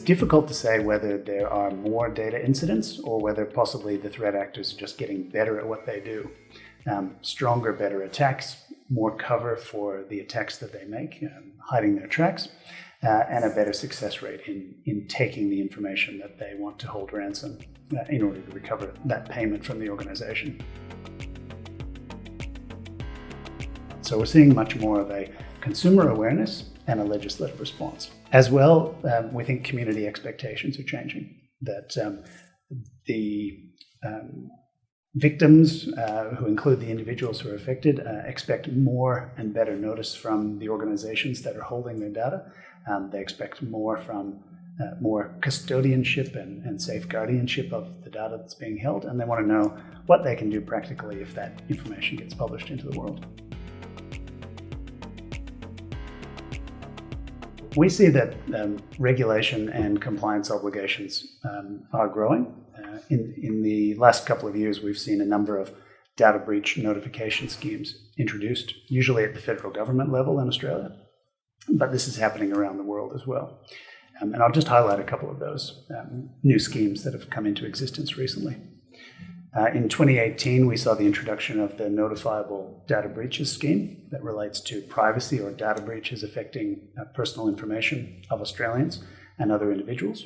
difficult to say whether there are more data incidents or whether possibly the threat actors are just getting better at what they do. Stronger, better attacks, more cover for the attacks that they make, hiding their tracks, and a better success rate in taking the information that they want to hold ransom in order to recover that payment from the organization. So we're seeing much more of a consumer awareness and a legislative response. As well, we think community expectations are changing, that the victims, who include the individuals who are affected, expect more and better notice from the organizations that are holding their data. They expect more from more custodianship and safeguardianship of the data that's being held, and they want to know what they can do practically if that information gets published into the world. We see that regulation and compliance obligations are growing. In the last couple of years, we've seen a number of data breach notification schemes introduced, usually at the federal government level in Australia, but this is happening around the world as well. And I'll just highlight a couple of those new schemes that have come into existence recently. In 2018, we saw the introduction of the Notifiable Data Breaches Scheme that relates to privacy or data breaches affecting personal information of Australians and other individuals.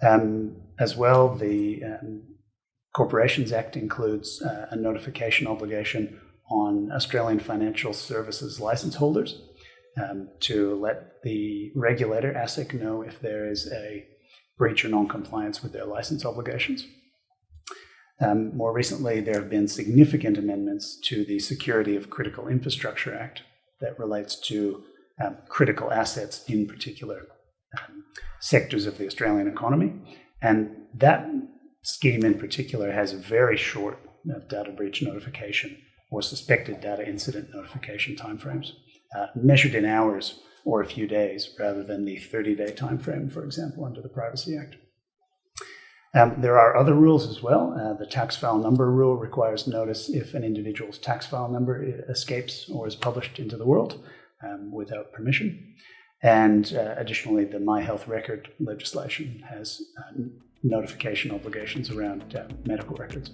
As well, the Corporations Act includes a notification obligation on Australian financial services license holders to let the regulator, ASIC, know if there is a breach or non-compliance with their license obligations. More recently, there have been significant amendments to the Security of Critical Infrastructure Act that relates to critical assets, in particular sectors of the Australian economy. And that scheme in particular has a very short data breach notification or suspected data incident notification timeframes, measured in hours or a few days rather than the 30-day timeframe, for example, under the Privacy Act. There are other rules as well. The tax file number rule requires notice if an individual's tax file number escapes or is published into the world without permission. And additionally, the My Health Record legislation has notification obligations around medical records.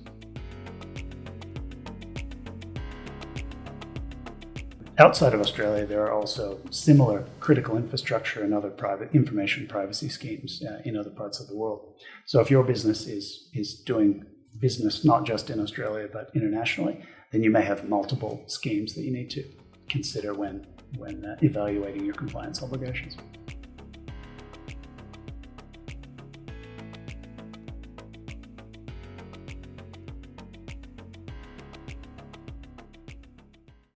Outside of Australia, there are also similar critical infrastructure and other private information privacy schemes in other parts of the world. So if your business is doing business not just in Australia but internationally, then you may have multiple schemes that you need to consider when evaluating your compliance obligations.